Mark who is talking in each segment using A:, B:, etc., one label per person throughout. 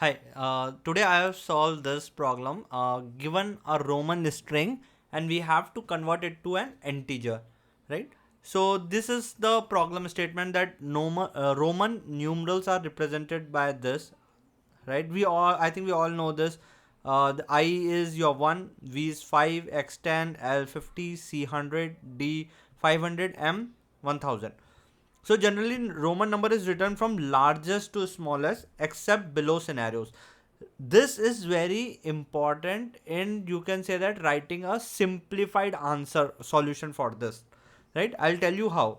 A: Hi, today I have solved this problem given a Roman string and we have to convert it to an integer, right? So this is the problem statement that Roman numerals are represented by this, right? I think we all know this. The I is your 1, V is 5, X 10, L 50, C 100, D 500, M 1000. So generally Roman number is written from largest to smallest except below scenarios. This is very important and you can say that writing a simplified answer solution for this, right? I'll tell you how.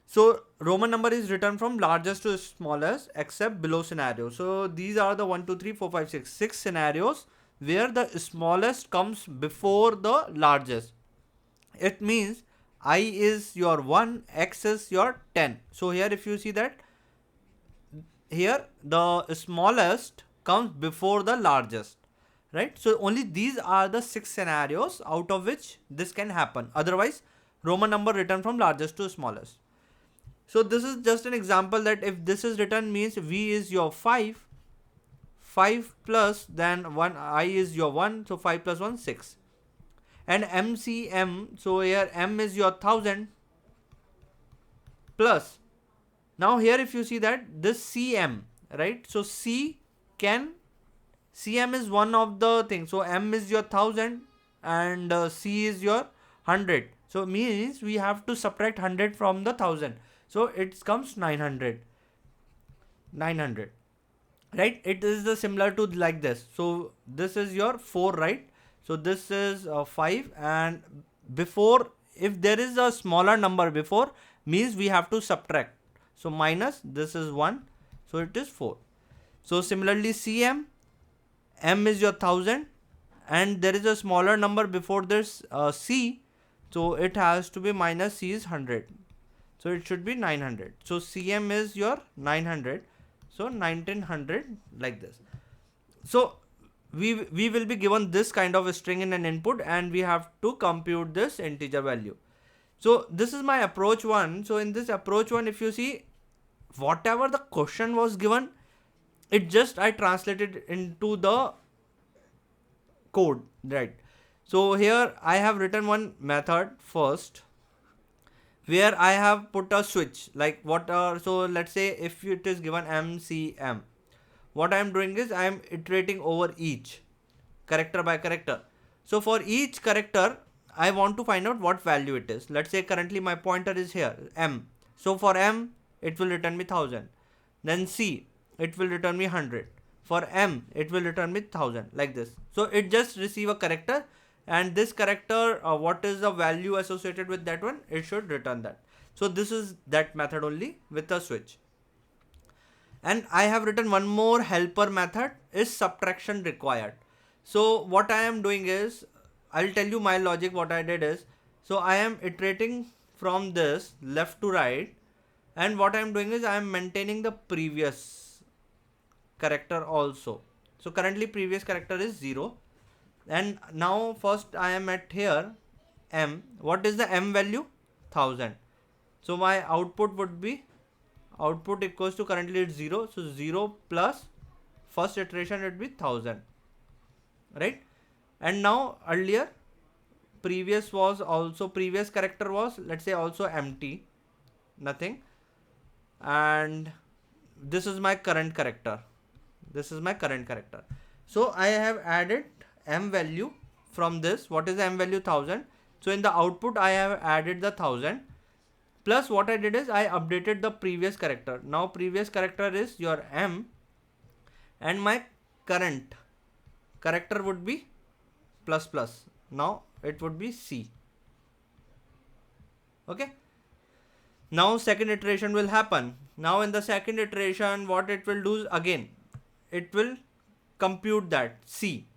A: So Roman number is written from largest to smallest except below scenario. So these are the 1, 2, 3, 4, 5, 6, 6 scenarios where the smallest comes before the largest. It means I is your 1, X is your 10. So here if you see that here the smallest comes before the largest, right? So only these are the 6 scenarios out of which this can happen. Otherwise Roman number written from largest to smallest. So this is just an example that if this is written means V is your 5, 5 plus then 1 I is your 1, so 5 plus 1 6. And MCM, so here M is your 1000 plus. Now here if you see that this CM, right? So CM is one of the things. So M is your 1000 and C is your 100. So means we have to subtract 100 from the 1000. So it comes 900. 900. Right? It is the similar to like this. So this is your 4, right? So this is 5 and before, if there is a smaller number before, means we have to subtract. So minus, this is 1, so it is 4. So similarly CM, M is your 1000 and there is a smaller number before this C, so it has to be minus, C is 100. So it should be 900. So CM is your 900. So 1900 like this. So we will be given this kind of a string in an input and we have to compute this integer value. So this is my approach 1. So in this approach 1, if you see whatever the question was given, it just I translated into the code, right? So here I have written one method first where I have put a switch like what are, so let's say if it is given MCM, what I am doing is I am iterating over each character by character. So for each character I want to find out what value it is. Let's say currently my pointer is here M. So for M it will return me 1000. Then C it will return me 100. For M it will return me 1000 like this. So it just receive a character and this character what is the value associated with that one, it should return that. So this is that method only with a switch. And I have written one more helper method is subtraction required. So what I am doing is I'll tell you my logic. What I did is, so I am iterating from this left to right and what I am doing is I am maintaining the previous character also. So currently previous character is 0 and now first I am at here M. What is the M value? 1000. So my output would be output equals to currently it's 0. So 0 plus first iteration would be 1000, right? And now earlier previous was also, previous character was let's say also empty, nothing, and this is my current character. This is my current character. So I have added M value from this. What is the M value? 1000. So in the output I have added the 1000 plus what I did is I updated the previous character. Now previous character is your M and my current character would be plus plus. Now it would be C. Okay. Now second iteration will happen. Now in the second iteration what it will do is again it will compute that C,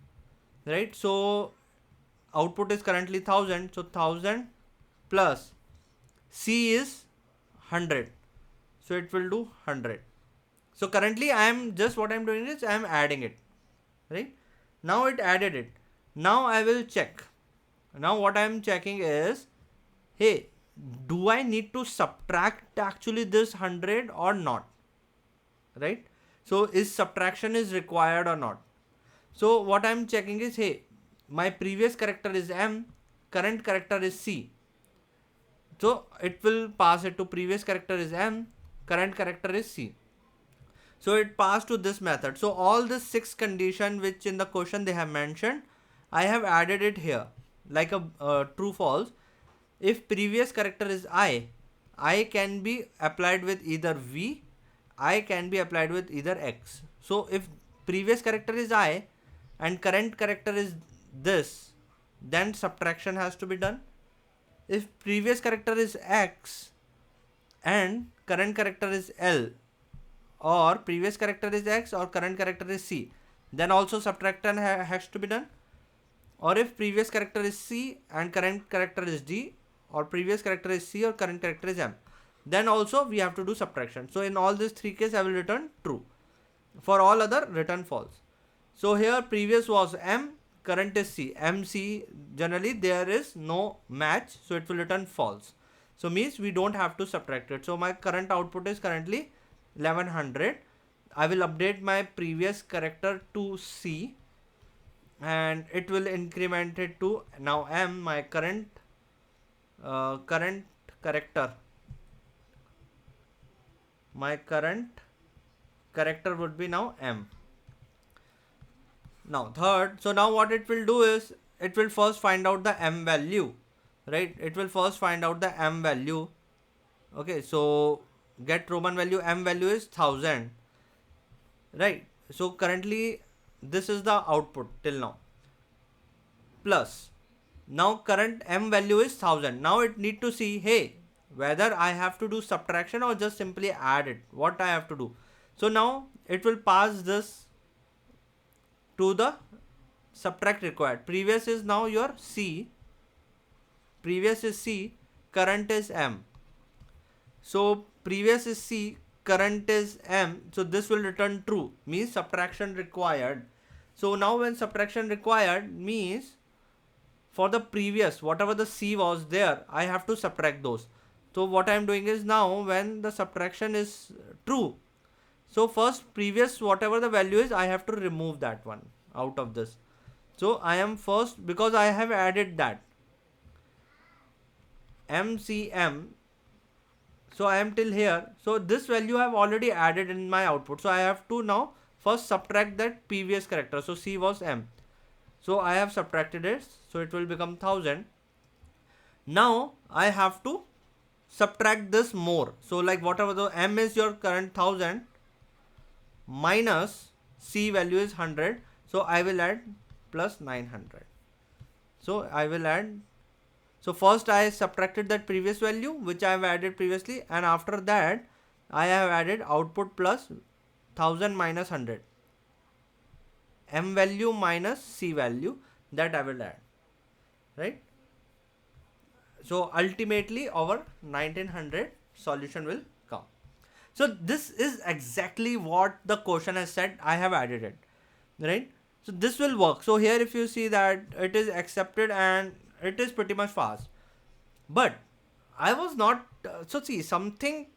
A: right? So output is currently 1000. So 1000 plus C is 100. So it will do 100. So currently I am just what I am doing is I am adding it, right? Now it added it. Now I will check. Now what I am checking is, hey, do I need to subtract actually this 100 or not, right? So is subtraction is required or not? So what I'm checking is, hey, my previous character is M, current character is C. So it will pass it to previous character is M, current character is C. So it passed to this method. So all the 6 condition which in the question they have mentioned, I have added it here like a true false. If previous character is I can be applied with either V, I can be applied with either X. So if previous character is I and current character is this, then subtraction has to be done. If previous character is X and current character is L, or previous character is X or current character is C, then also subtraction has to be done. Or if previous character is C and current character is D, or previous character is C or current character is M, then also we have to do subtraction. So in all these 3 cases I will return true. For all other, return false. So here previous was M, current is C. MC, generally there is no match, so it will return false. So means we don't have to subtract it. So my current output is currently 1100. I will update my previous character to C and it will increment it to now M, my current character. My current character would be now M. Now third, so now what it will do is it will first find out the M value, right? It will first find out the M value. Okay, so get Roman value, M value is 1000, right? So currently this is the output till now. Plus now current M value is 1000. Now it need to see, hey, whether I have to do subtraction or just simply add it, what I have to do. So now it will pass this to the subtract required. Previous is now your C, previous is C, current is M. So previous is C, current is M, so this will return true, means subtraction required. So now when subtraction required means for the previous, whatever the C was there, I have to subtract those. So what I am doing is now when the subtraction is true, so first previous whatever the value is, I have to remove that one out of this. So I am first, because I have added that MCM, so I am till here. So this value I have already added in my output. So I have to now first subtract that previous character. So C was M. So I have subtracted it. So it will become 1000. Now I have to subtract this more. So like whatever the M is your current 1000 minus C value is 100. So I will add plus 900. So I will add. So first I subtracted that previous value which I have added previously, and after that I have added output plus 1000 minus 100. M value minus C value, that I will add, right? So ultimately our 1900 solution will come. So this is exactly what the question has said. I have added it, right? So this will work. So here if you see that it is accepted and it is pretty much fast. But I was not so see something.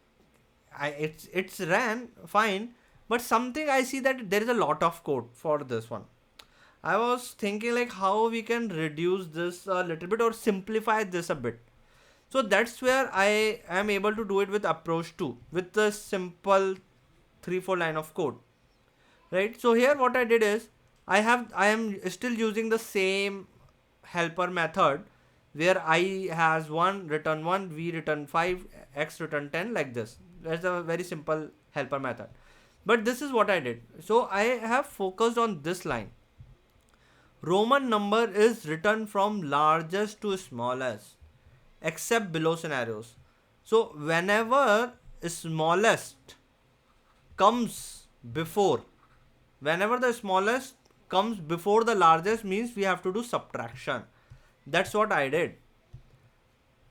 A: It's ran fine, but something I see that there is a lot of code for this one. I was thinking like how we can reduce this a little bit or simplify this a bit. So that's where I am able to do it with approach 2 with the simple 3-4 line of code, right? So here what I did is I am still using the same helper method where I has 1 return 1, V return 5, X return 10, like this. That's a very simple helper method. But this is what I did. So I have focused on this line. Roman number is written from largest to smallest except below scenarios. So whenever smallest comes before, whenever the smallest comes before the largest means we have to do subtraction. That's what I did,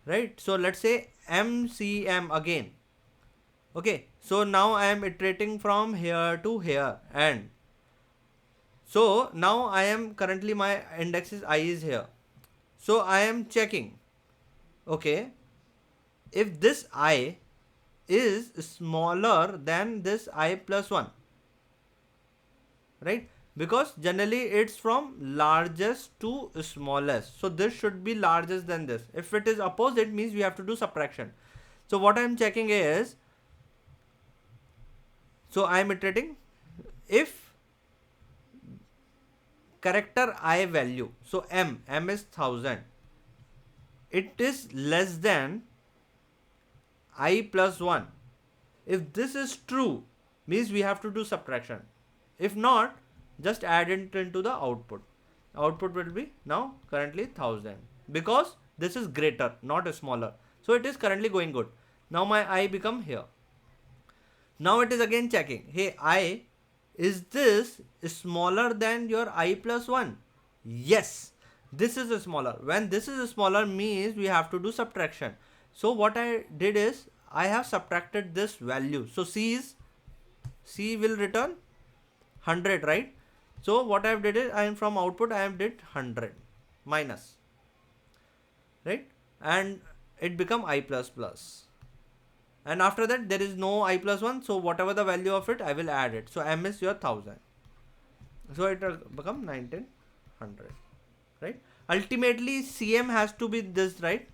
A: right? So let's say MCM again. Okay, so now I am iterating from here to here, and so now I am currently my index is I is here. So I am checking, okay, if this I is smaller than this I plus 1, right? Because generally it's from largest to smallest. So this should be largest than this. If it is opposite, means we have to do subtraction. So what I am checking is, so I am iterating if character I value, so m is 1000, it is less than I plus 1. If this is true, means we have to do subtraction. If not, just add it into the output. Output will be now currently 1000, because this is greater, not smaller. So it is currently going good. Now my I become here. Now it is again checking, hey I, is this smaller than your I plus 1? Yes, this is smaller. When this is smaller, means we have to do subtraction. So what I did is, I have subtracted this value. So C will return 100, right? So what I have did is, I am from output, I have did 100 minus, right? And it become I plus plus. And after that there is no I plus 1. So whatever the value of it, I will add it. So M is your 1000. So it will become 1900, right? Ultimately CM has to be this, right?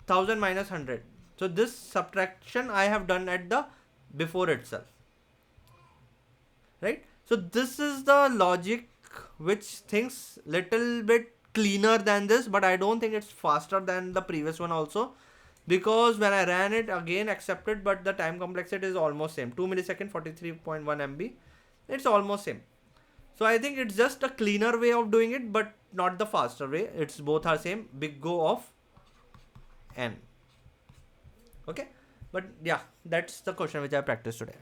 A: 1000 minus 100. So this subtraction I have done at the before itself, right? So this is the logic which thinks little bit cleaner than this, but I don't think it's faster than the previous one also, because when I ran it again accepted, but the time complexity is almost same, 2 millisecond 43.1 MB, it's almost same. So I think it's just a cleaner way of doing it, but not the faster way. It's both are same, big go of n. Okay, but yeah, that's the question which I practiced today.